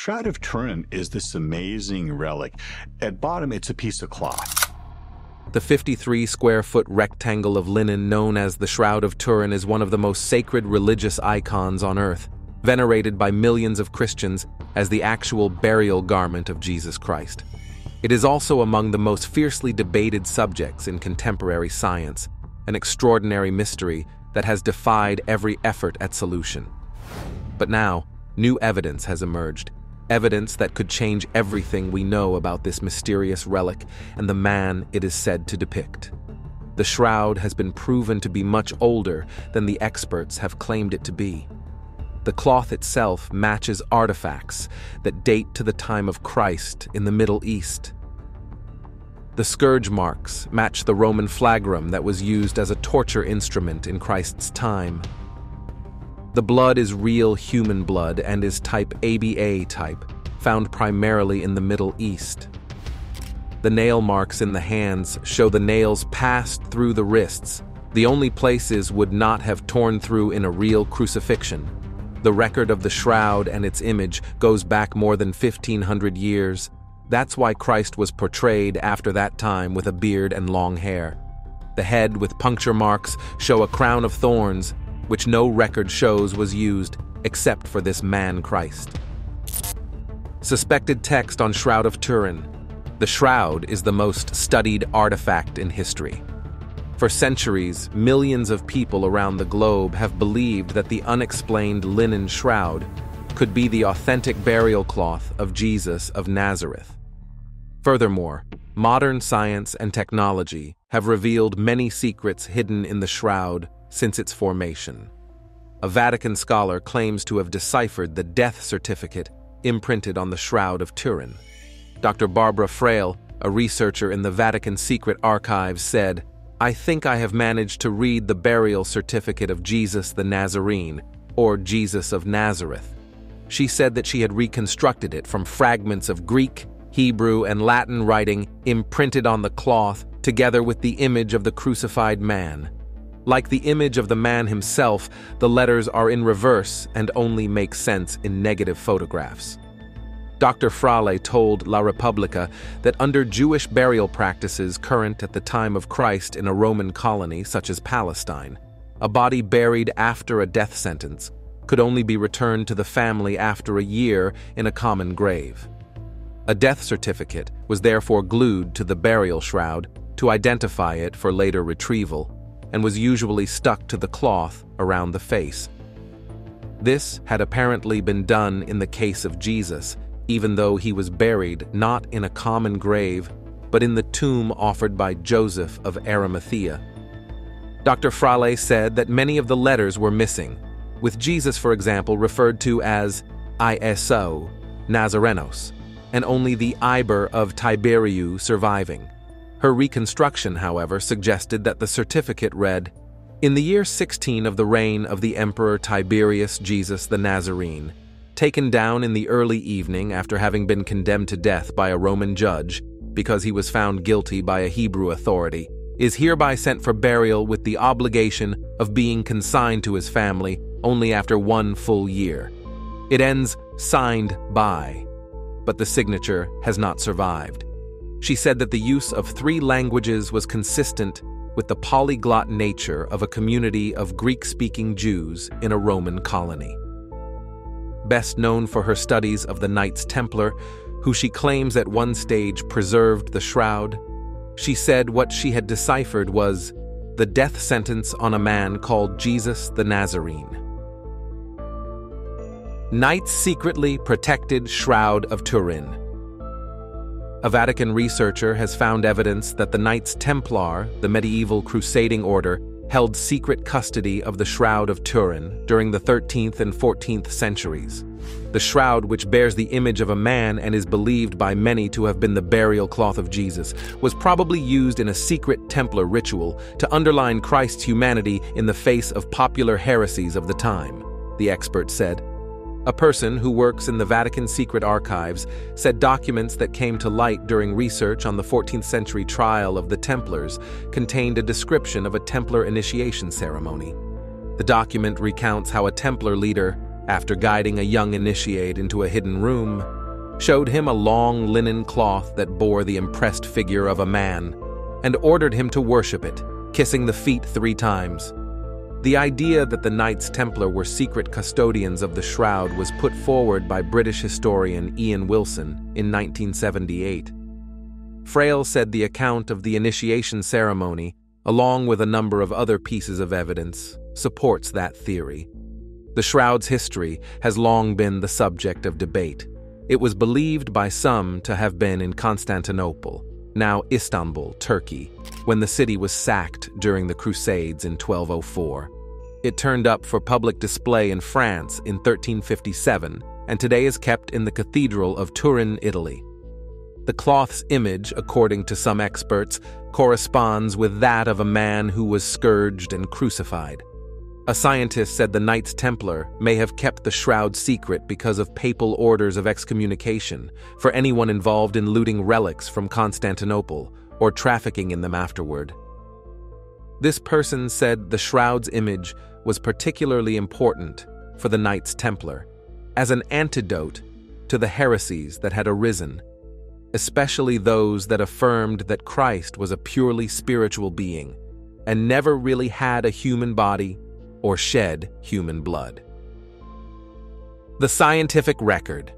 Shroud of Turin is this amazing relic. At bottom, it's a piece of cloth. The 53-square-foot rectangle of linen known as the Shroud of Turin is one of the most sacred religious icons on earth, venerated by millions of Christians as the actual burial garment of Jesus Christ. It is also among the most fiercely debated subjects in contemporary science, an extraordinary mystery that has defied every effort at solution. But now, new evidence has emerged, evidence that could change everything we know about this mysterious relic and the man it is said to depict. The shroud has been proven to be much older than the experts have claimed it to be. The cloth itself matches artifacts that date to the time of Christ in the Middle East. The scourge marks match the Roman flagrum that was used as a torture instrument in Christ's time. The blood is real human blood and is type ABA type, found primarily in the Middle East. The nail marks in the hands show the nails passed through the wrists, the only places would not have torn through in a real crucifixion. The record of the shroud and its image goes back more than 1,500 years. That's why Christ was portrayed after that time with a beard and long hair. The head with puncture marks show a crown of thorns, which no record shows was used except for this man Christ. Suspected text on Shroud of Turin. The shroud is the most studied artifact in history. For centuries, millions of people around the globe have believed that the unexplained linen shroud could be the authentic burial cloth of Jesus of Nazareth. Furthermore, modern science and technology have revealed many secrets hidden in the shroud since its formation. A Vatican scholar claims to have deciphered the death certificate imprinted on the Shroud of Turin. Dr. Barbara Frail, a researcher in the Vatican Secret Archives, said, "I think I have managed to read the burial certificate of Jesus the Nazarene, or Jesus of Nazareth." She said that she had reconstructed it from fragments of Greek, Hebrew, and Latin writing imprinted on the cloth together with the image of the crucified man. Like the image of the man himself, the letters are in reverse and only make sense in negative photographs. Dr. Frale told La Repubblica that under Jewish burial practices current at the time of Christ in a Roman colony such as Palestine, a body buried after a death sentence could only be returned to the family after a year in a common grave. A death certificate was therefore glued to the burial shroud to identify it for later retrieval, and was usually stuck to the cloth around the face. This had apparently been done in the case of Jesus, even though he was buried not in a common grave, but in the tomb offered by Joseph of Arimathea. Dr. Frale said that many of the letters were missing, with Jesus, for example, referred to as ISO, Nazarenos, and only the Iber of Tiberiu surviving. Her reconstruction, however, suggested that the certificate read, "In the year 16 of the reign of the Emperor Tiberius Jesus the Nazarene, taken down in the early evening after having been condemned to death by a Roman judge, because he was found guilty by a Hebrew authority, is hereby sent for burial with the obligation of being consigned to his family only after 1 full year. It ends signed by," but the signature has not survived. She said that the use of 3 languages was consistent with the polyglot nature of a community of Greek-speaking Jews in a Roman colony. Best known for her studies of the Knights Templar, who she claims at one stage preserved the shroud, she said what she had deciphered was the death sentence on a man called Jesus the Nazarene. Knights secretly protected Shroud of Turin. A Vatican researcher has found evidence that the Knights Templar, the medieval crusading order, held secret custody of the Shroud of Turin during the 13th and 14th centuries. The shroud, which bears the image of a man and is believed by many to have been the burial cloth of Jesus, was probably used in a secret Templar ritual to underline Christ's humanity in the face of popular heresies of the time, the expert said. A person who works in the Vatican Secret Archives said documents that came to light during research on the 14th century trial of the Templars contained a description of a Templar initiation ceremony. The document recounts how a Templar leader, after guiding a young initiate into a hidden room, showed him a long linen cloth that bore the impressed figure of a man, and ordered him to worship it, kissing the feet 3 times. The idea that the Knights Templar were secret custodians of the shroud was put forward by British historian Ian Wilson in 1978. Frail said the account of the initiation ceremony, along with a number of other pieces of evidence, supports that theory. The shroud's history has long been the subject of debate. It was believed by some to have been in Constantinople, now Istanbul, Turkey, when the city was sacked during the Crusades in 1204. It turned up for public display in France in 1357, and today is kept in the Cathedral of Turin, Italy. The cloth's image, according to some experts, corresponds with that of a man who was scourged and crucified. A scientist said the Knights Templar may have kept the shroud secret because of papal orders of excommunication for anyone involved in looting relics from Constantinople or trafficking in them afterward. This person said the shroud's image was particularly important for the Knights Templar as an antidote to the heresies that had arisen, especially those that affirmed that Christ was a purely spiritual being and never really had a human body or shed human blood. The scientific record.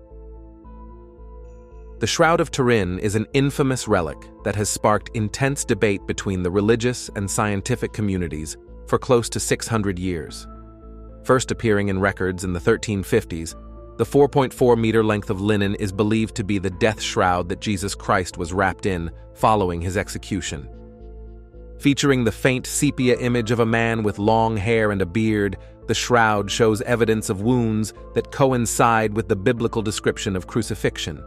The Shroud of Turin is an infamous relic that has sparked intense debate between the religious and scientific communities for close to 600 years. First appearing in records in the 1350s, the 4.4-meter length of linen is believed to be the death shroud that Jesus Christ was wrapped in following his execution. Featuring the faint sepia image of a man with long hair and a beard, the shroud shows evidence of wounds that coincide with the biblical description of crucifixion.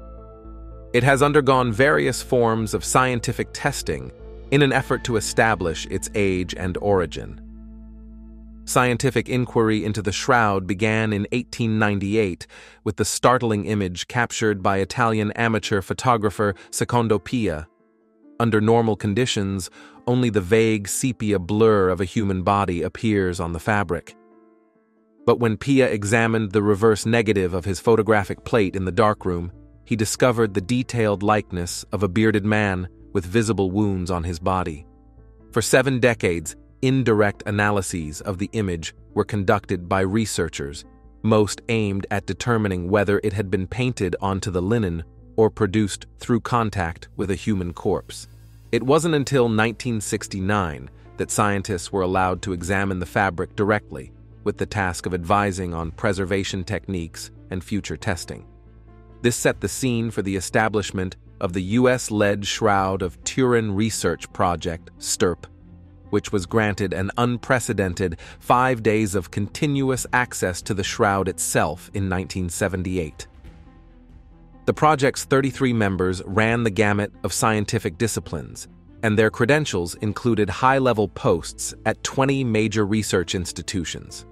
It has undergone various forms of scientific testing in an effort to establish its age and origin. Scientific inquiry into the shroud began in 1898 with the startling image captured by Italian amateur photographer Secondo Pia. Under normal conditions, only the vague sepia blur of a human body appears on the fabric. But when Pia examined the reverse negative of his photographic plate in the darkroom, he discovered the detailed likeness of a bearded man with visible wounds on his body. For 7 decades, indirect analyses of the image were conducted by researchers, most aimed at determining whether it had been painted onto the linen or produced through contact with a human corpse. It wasn't until 1969 that scientists were allowed to examine the fabric directly, with the task of advising on preservation techniques and future testing. This set the scene for the establishment of the US-led Shroud of Turin Research Project, STURP, which was granted an unprecedented 5 days of continuous access to the shroud itself in 1978. The project's 33 members ran the gamut of scientific disciplines, and their credentials included high-level posts at 20 major research institutions.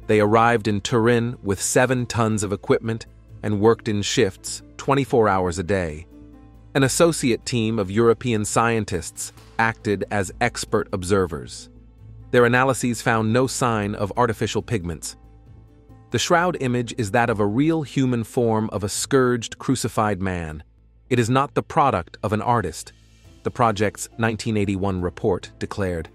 They arrived in Turin with 7 tons of equipment and worked in shifts 24 hours a day. An associate team of European scientists acted as expert observers. Their analyses found no sign of artificial pigments. The shroud image is that of a real human form of a scourged, crucified man. It is not the product of an artist, the project's 1981 report declared.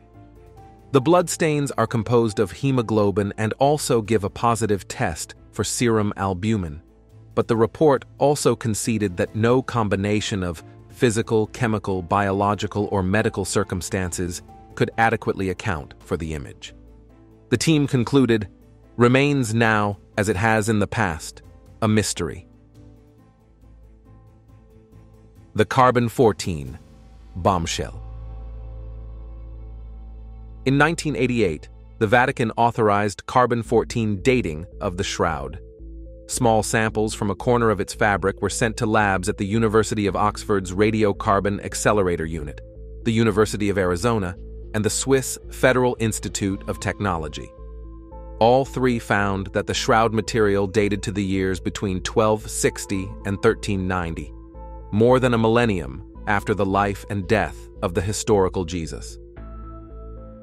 The bloodstains are composed of hemoglobin and also give a positive test for serum albumin. But the report also conceded that no combination of physical, chemical, biological, or medical circumstances could adequately account for the image. The team concluded, "Remains now, as it has in the past, a mystery." The Carbon-14 bombshell. In 1988, the Vatican authorized Carbon-14 dating of the shroud. Small samples from a corner of its fabric were sent to labs at the University of Oxford's Radiocarbon Accelerator Unit, the University of Arizona, and the Swiss Federal Institute of Technology. All 3 found that the shroud material dated to the years between 1260 and 1390, more than a millennium after the life and death of the historical Jesus.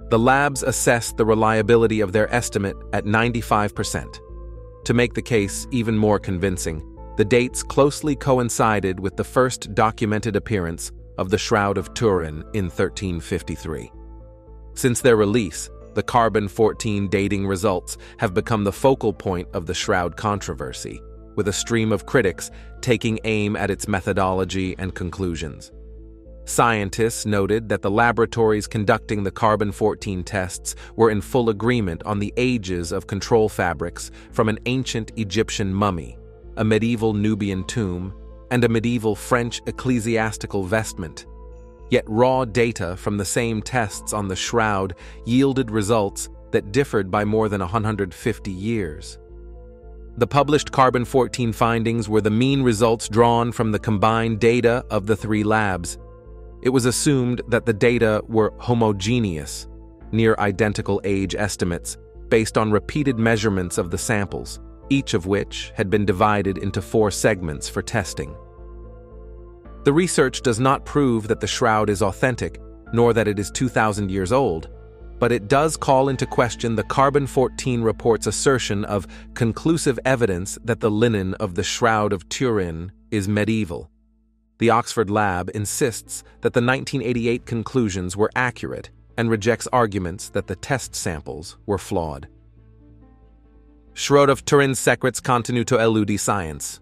The labs assessed the reliability of their estimate at 95%. To make the case even more convincing, the dates closely coincided with the first documented appearance of the Shroud of Turin in 1353. Since their release, the carbon-14 dating results have become the focal point of the Shroud controversy, with a stream of critics taking aim at its methodology and conclusions. Scientists noted that the laboratories conducting the carbon-14 tests were in full agreement on the ages of control fabrics from an ancient Egyptian mummy, a medieval Nubian tomb, and a medieval French ecclesiastical vestment. Yet raw data from the same tests on the shroud yielded results that differed by more than 150 years. The published carbon-14 findings were the mean results drawn from the combined data of the three labs. It was assumed that the data were homogeneous, near identical age estimates, based on repeated measurements of the samples, each of which had been divided into 4 segments for testing. The research does not prove that the shroud is authentic, nor that it is 2,000 years old, but it does call into question the carbon-14 report's assertion of conclusive evidence that the linen of the Shroud of Turin is medieval. The Oxford lab insists that the 1988 conclusions were accurate and rejects arguments that the test samples were flawed. SHROUD of Turin's secrets continue to elude science.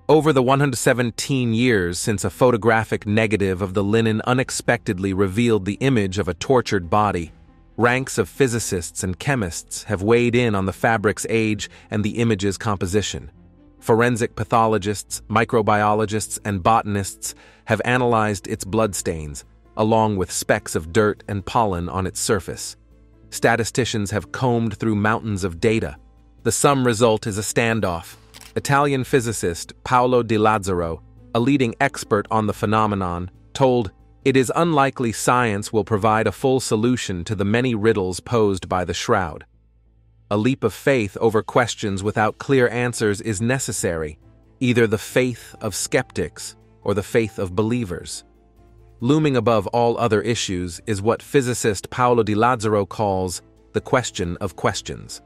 Over the 117 years since a photographic negative of the linen unexpectedly revealed the image of a tortured body, ranks of physicists and chemists have weighed in on the fabric's age and the image's composition. Forensic pathologists, microbiologists, and botanists have analyzed its bloodstains, along with specks of dirt and pollen on its surface. Statisticians have combed through mountains of data. The sum result is a standoff. Italian physicist Paolo Di Lazzaro, a leading expert on the phenomenon, told, "It is unlikely science will provide a full solution to the many riddles posed by the shroud. A leap of faith over questions without clear answers is necessary, either the faith of skeptics or the faith of believers." Looming above all other issues is what physicist Paolo Di Lazzaro calls the question of questions.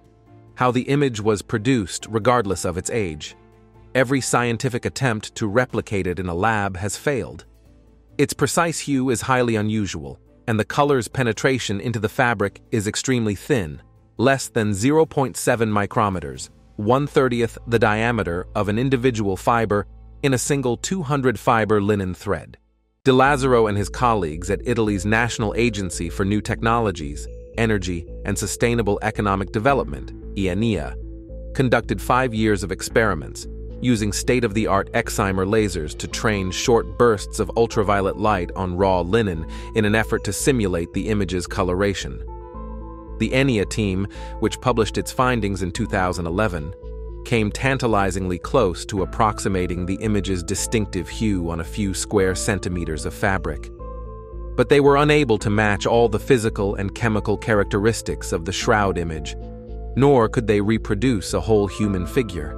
How the image was produced regardless of its age. Every scientific attempt to replicate it in a lab has failed. Its precise hue is highly unusual, and the color's penetration into the fabric is extremely thin, less than 0.7 micrometers, 1/30th the diameter of an individual fiber in a single 200-fiber linen thread. Di Lazzaro and his colleagues at Italy's National Agency for New Technologies, Energy, and Sustainable Economic Development, ENEA, conducted 5 years of experiments, using state-of-the-art Excimer lasers to train short bursts of ultraviolet light on raw linen in an effort to simulate the image's coloration. The ENEA team, which published its findings in 2011, came tantalizingly close to approximating the image's distinctive hue on a few square centimeters of fabric. But they were unable to match all the physical and chemical characteristics of the shroud image, nor could they reproduce a whole human figure.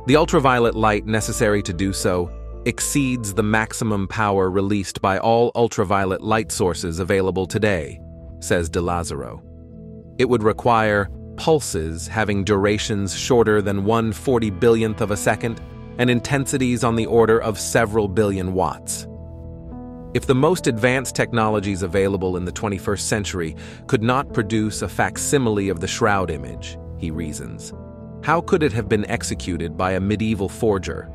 The ultraviolet light necessary to do so exceeds the maximum power released by all ultraviolet light sources available today, says Di Lazzaro. It would require pulses having durations shorter than 1/40 billionth of a second and intensities on the order of several billion watts. If the most advanced technologies available in the 21st century could not produce a facsimile of the shroud image, he reasons, how could it have been executed by a medieval forger?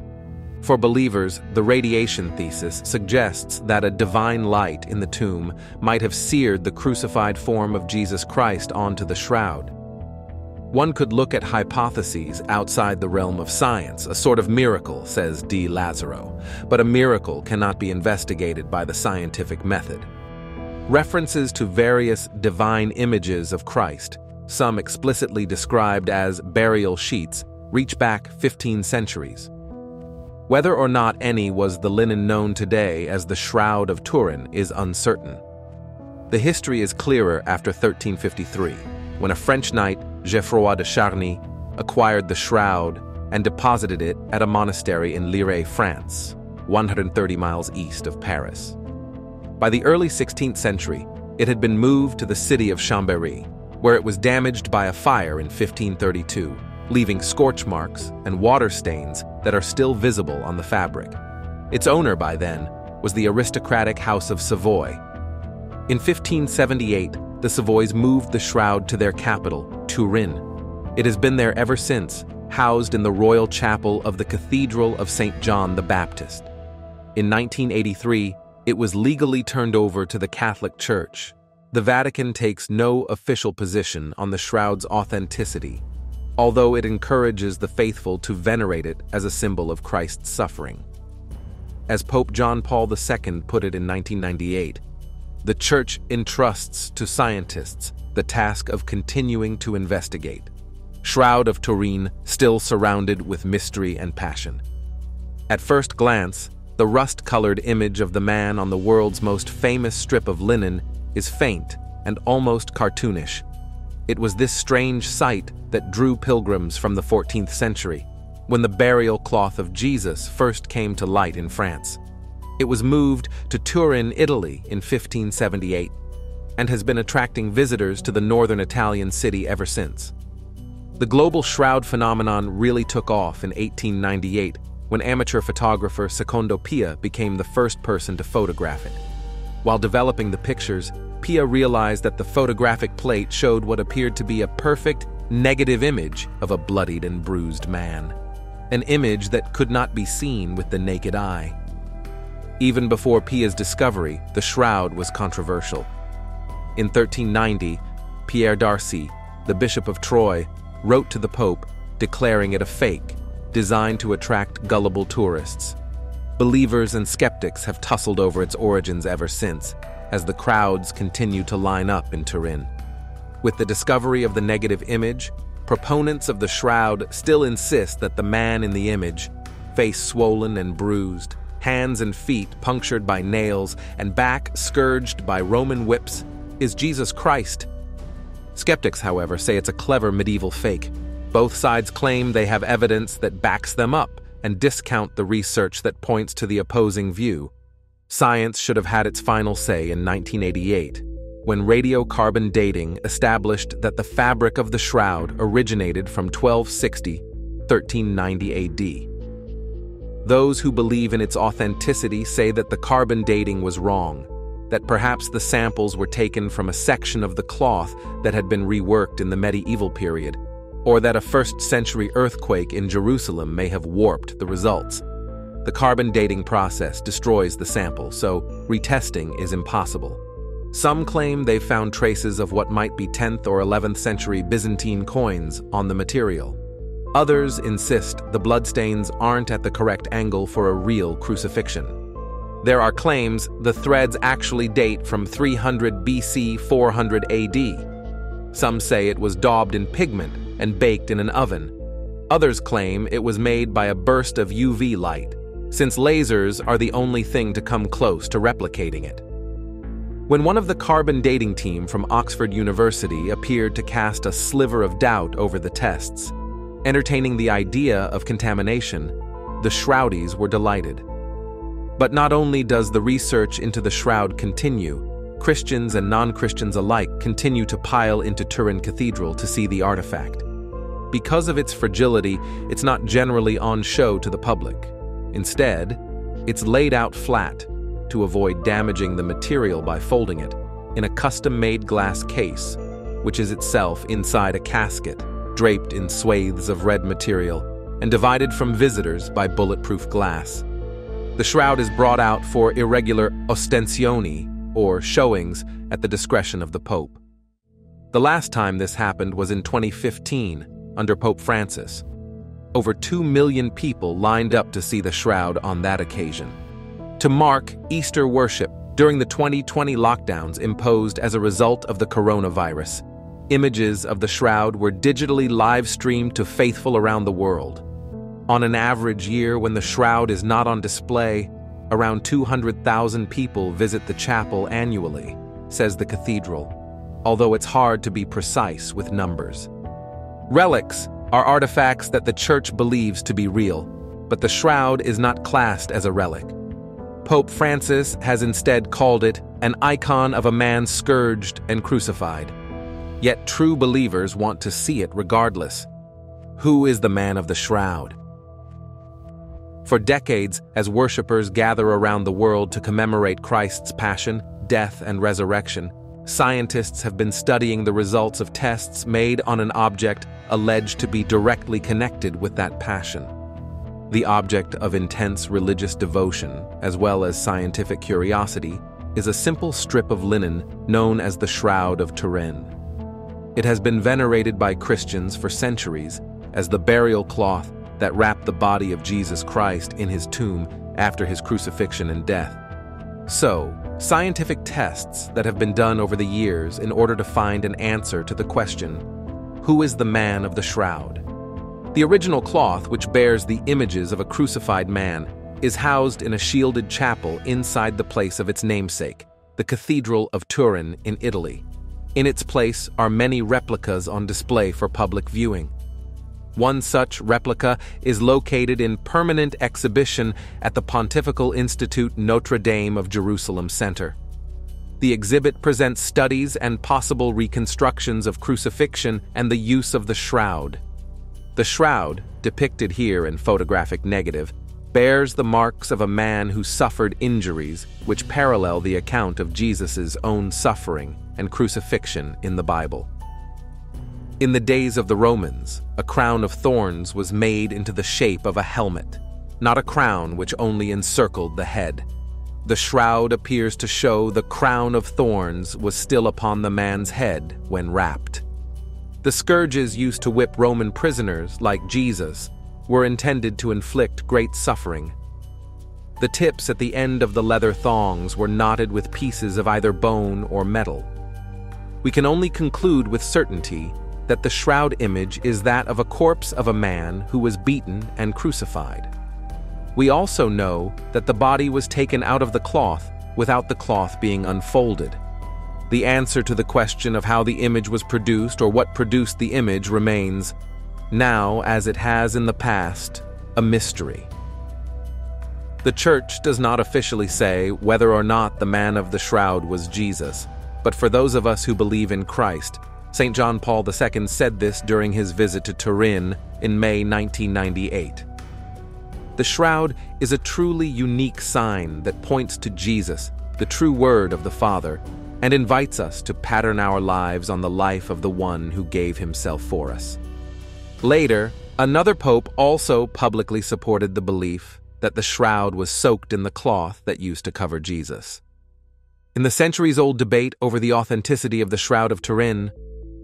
For believers, the radiation thesis suggests that a divine light in the tomb might have seared the crucified form of Jesus Christ onto the shroud. One could look at hypotheses outside the realm of science, a sort of miracle, says Di Lazzaro, but a miracle cannot be investigated by the scientific method. References to various divine images of Christ, some explicitly described as burial sheets, reach back 15 centuries. Whether or not any was the linen known today as the Shroud of Turin is uncertain. The history is clearer after 1353, when a French knight, Geoffroy de Charny, acquired the shroud and deposited it at a monastery in Lire, France, 130 miles east of Paris. By the early 16th century, it had been moved to the city of Chambéry, where it was damaged by a fire in 1532 leaving scorch marks and water stains that are still visible on the fabric. Its owner by then was the aristocratic House of Savoy. In 1578, the Savoys moved the shroud to their capital, Turin. It has been there ever since, housed in the royal chapel of the Cathedral of St. John the Baptist. In 1983, it was legally turned over to the Catholic Church. The Vatican takes no official position on the shroud's authenticity, although it encourages the faithful to venerate it as a symbol of Christ's suffering. As Pope John Paul II put it in 1998, the Church entrusts to scientists the task of continuing to investigate. Shroud of Turin still surrounded with mystery and passion. At first glance, the rust-colored image of the man on the world's most famous strip of linen is faint and almost cartoonish. It was this strange sight that drew pilgrims from the 14th century, when the burial cloth of Jesus first came to light in France. It was moved to Turin, Italy in 1578, and has been attracting visitors to the northern Italian city ever since. The global shroud phenomenon really took off in 1898, when amateur photographer Secondo Pia became the first person to photograph it. While developing the pictures, Pia realized that the photographic plate showed what appeared to be a perfect, negative image of a bloodied and bruised man. An image that could not be seen with the naked eye. Even before Pia's discovery, the shroud was controversial. In 1390, Pierre d'Arcy, the Bishop of Troyes, wrote to the Pope declaring it a fake, designed to attract gullible tourists. Believers and skeptics have tussled over its origins ever since, as the crowds continue to line up in Turin. With the discovery of the negative image, proponents of the shroud still insist that the man in the image, face swollen and bruised, hands and feet punctured by nails, and back scourged by Roman whips, is Jesus Christ. Skeptics, however, say it's a clever medieval fake. Both sides claim they have evidence that backs them up and discount the research that points to the opposing view. Science should have had its final say in 1988, when radiocarbon dating established that the fabric of the shroud originated from 1260–1390 AD. Those who believe in its authenticity say that the carbon dating was wrong, that perhaps the samples were taken from a section of the cloth that had been reworked in the medieval period, or that a first-century earthquake in Jerusalem may have warped the results. The carbon dating process destroys the sample, so retesting is impossible. Some claim they've found traces of what might be 10th or 11th century Byzantine coins on the material. Others insist the bloodstains aren't at the correct angle for a real crucifixion. There are claims the threads actually date from 300 BC, 400 AD. Some say it was daubed in pigment and baked in an oven. Others claim it was made by a burst of UV light, since lasers are the only thing to come close to replicating it. When one of the carbon dating team from Oxford University appeared to cast a sliver of doubt over the tests, entertaining the idea of contamination, the shroudies were delighted. But not only does the research into the shroud continue, Christians and non-Christians alike continue to pile into Turin Cathedral to see the artifact. Because of its fragility, it's not generally on show to the public. Instead, it's laid out flat to avoid damaging the material by folding it in a custom-made glass case, which is itself inside a casket, draped in swathes of red material and divided from visitors by bulletproof glass. The shroud is brought out for irregular ostensioni, or showings, at the discretion of the Pope. The last time this happened was in 2015, under Pope Francis. Over 2 million people lined up to see the shroud on that occasion. To mark Easter worship during the 2020 lockdowns imposed as a result of the coronavirus, images of the shroud were digitally live-streamed to faithful around the world. On an average year when the shroud is not on display, around 200,000 people visit the chapel annually, says the cathedral, although it's hard to be precise with numbers. Relics are artifacts that the Church believes to be real, but the shroud is not classed as a relic. Pope Francis has instead called it an icon of a man scourged and crucified. Yet true believers want to see it regardless. Who is the man of the shroud? For decades, as worshippers gather around the world to commemorate Christ's passion, death, and resurrection, scientists have been studying the results of tests made on an object alleged to be directly connected with that passion. The object of intense religious devotion, as well as scientific curiosity, is a simple strip of linen known as the Shroud of Turin. It has been venerated by Christians for centuries as the burial cloth that wrapped the body of Jesus Christ in his tomb after his crucifixion and death. So, scientific tests that have been done over the years in order to find an answer to the question, who is the man of the shroud? The original cloth, which bears the images of a crucified man, is housed in a shielded chapel inside the place of its namesake, the Cathedral of Turin in Italy. In its place are many replicas on display for public viewing. One such replica is located in permanent exhibition at the Pontifical Institute Notre Dame of Jerusalem Center. The exhibit presents studies and possible reconstructions of crucifixion and the use of the shroud. The shroud, depicted here in photographic negative, bears the marks of a man who suffered injuries which parallel the account of Jesus' own suffering and crucifixion in the Bible. In the days of the Romans, a crown of thorns was made into the shape of a helmet, not a crown which only encircled the head. The shroud appears to show the crown of thorns was still upon the man's head when wrapped. The scourges used to whip Roman prisoners, like Jesus, were intended to inflict great suffering. The tips at the end of the leather thongs were knotted with pieces of either bone or metal. We can only conclude with certainty that the shroud image is that of a corpse of a man who was beaten and crucified. We also know that the body was taken out of the cloth without the cloth being unfolded. The answer to the question of how the image was produced or what produced the image remains, now as it has in the past, a mystery. The Church does not officially say whether or not the man of the shroud was Jesus, but for those of us who believe in Christ, St. John Paul II said this during his visit to Turin in May 1998. The shroud is a truly unique sign that points to Jesus, the true Word of the Father, and invites us to pattern our lives on the life of the one who gave himself for us. Later, another pope also publicly supported the belief that the shroud was soaked in the cloth that used to cover Jesus. In the centuries-old debate over the authenticity of the Shroud of Turin,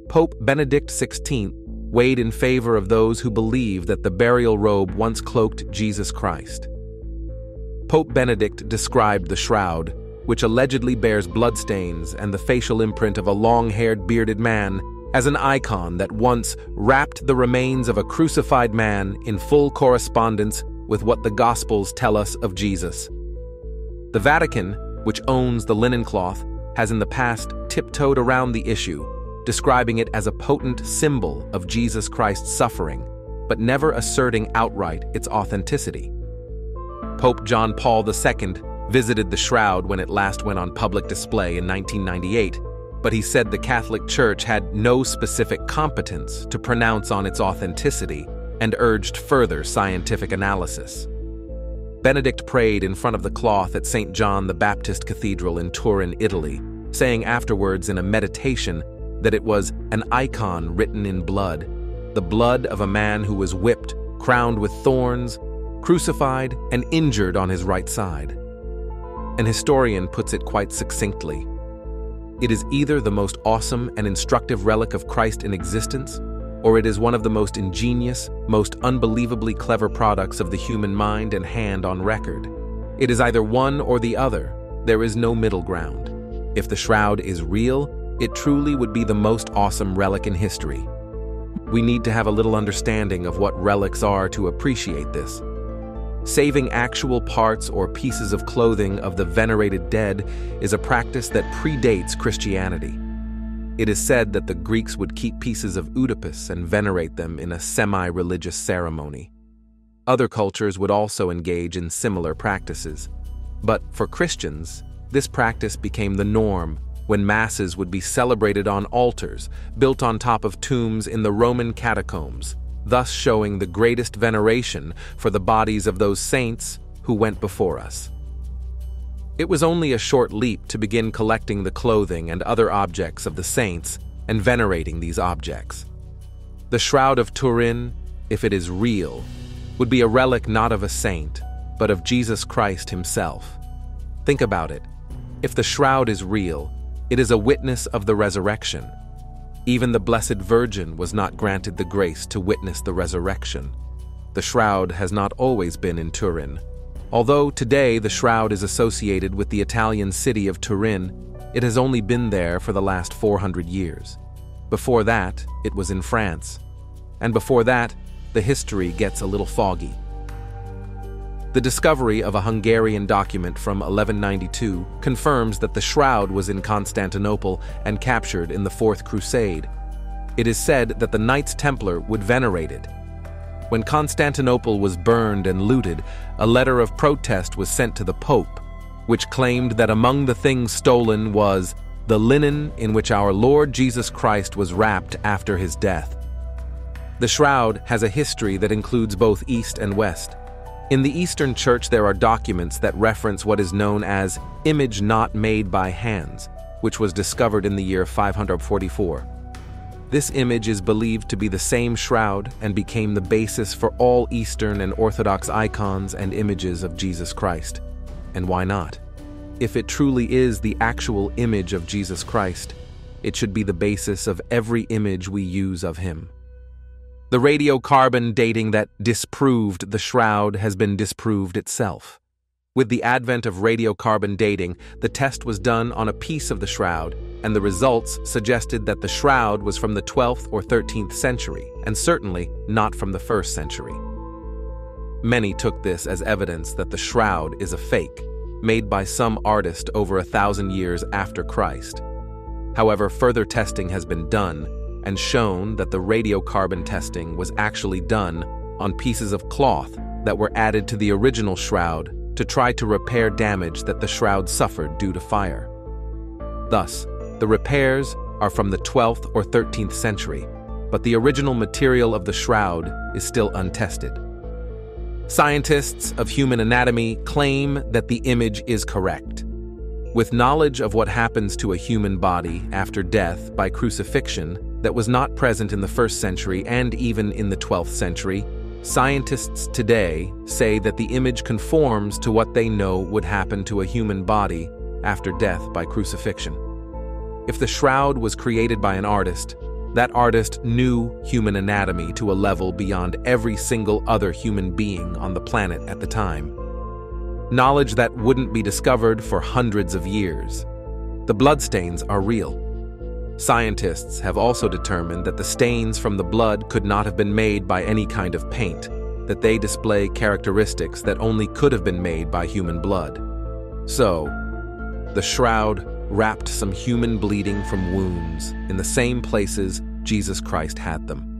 Pope Benedict XVI weighed in favor of those who believe that the burial robe once cloaked Jesus Christ. Pope Benedict described the shroud, which allegedly bears bloodstains and the facial imprint of a long-haired bearded man, as an icon that once wrapped the remains of a crucified man in full correspondence with what the Gospels tell us of Jesus. The Vatican, which owns the linen cloth, has in the past tiptoed around the issue, describing it as a potent symbol of Jesus Christ's suffering, but never asserting outright its authenticity. Pope John Paul II visited the shroud when it last went on public display in 1998, but he said the Catholic Church had no specific competence to pronounce on its authenticity and urged further scientific analysis. Benedict prayed in front of the cloth at St. John the Baptist Cathedral in Turin, Italy, saying afterwards in a meditation that it was an icon written in blood, the blood of a man who was whipped, crowned with thorns, crucified, and injured on his right side. An historian puts it quite succinctly. It is either the most awesome and instructive relic of Christ in existence, or it is one of the most ingenious, most unbelievably clever products of the human mind and hand on record. It is either one or the other. There is no middle ground. If the shroud is real, it truly would be the most awesome relic in history. We need to have a little understanding of what relics are to appreciate this. Saving actual parts or pieces of clothing of the venerated dead is a practice that predates Christianity. It is said that the Greeks would keep pieces of Oedipus and venerate them in a semi-religious ceremony. Other cultures would also engage in similar practices. But for Christians, this practice became the norm when masses would be celebrated on altars built on top of tombs in the Roman catacombs, thus showing the greatest veneration for the bodies of those saints who went before us. It was only a short leap to begin collecting the clothing and other objects of the saints and venerating these objects. The Shroud of Turin, if it is real, would be a relic not of a saint, but of Jesus Christ himself. Think about it. If the shroud is real, it is a witness of the resurrection. Even the Blessed Virgin was not granted the grace to witness the resurrection. The shroud has not always been in Turin. Although today the shroud is associated with the Italian city of Turin, it has only been there for the last 400 years. Before that, it was in France. And before that, the history gets a little foggy. The discovery of a Hungarian document from 1192 confirms that the shroud was in Constantinople and captured in the Fourth Crusade. It is said that the Knights Templar would venerate it. When Constantinople was burned and looted, a letter of protest was sent to the Pope, which claimed that among the things stolen was the linen in which our Lord Jesus Christ was wrapped after his death. The shroud has a history that includes both East and West. In the Eastern Church, there are documents that reference what is known as image not made by hands, which was discovered in the year 544. This image is believed to be the same shroud and became the basis for all Eastern and Orthodox icons and images of Jesus Christ. And why not? If it truly is the actual image of Jesus Christ, it should be the basis of every image we use of him. The radiocarbon dating that disproved the shroud has been disproved itself. With the advent of radiocarbon dating, the test was done on a piece of the shroud, and the results suggested that the shroud was from the 12th or 13th century, and certainly not from the 1st century. Many took this as evidence that the shroud is a fake, made by some artist over 1,000 years after Christ. However, further testing has been done, and shown that the radiocarbon testing was actually done on pieces of cloth that were added to the original shroud to try to repair damage that the shroud suffered due to fire. Thus, the repairs are from the 12th or 13th century, but the original material of the shroud is still untested. Scientists of human anatomy claim that the image is correct. With knowledge of what happens to a human body after death by crucifixion that was not present in the 1st century and even in the 12th century, scientists today say that the image conforms to what they know would happen to a human body after death by crucifixion. If the shroud was created by an artist, that artist knew human anatomy to a level beyond every single other human being on the planet at the time. Knowledge that wouldn't be discovered for hundreds of years. The bloodstains are real. Scientists have also determined that the stains from the blood could not have been made by any kind of paint, that they display characteristics that only could have been made by human blood. So, the shroud wrapped some human bleeding from wounds in the same places Jesus Christ had them.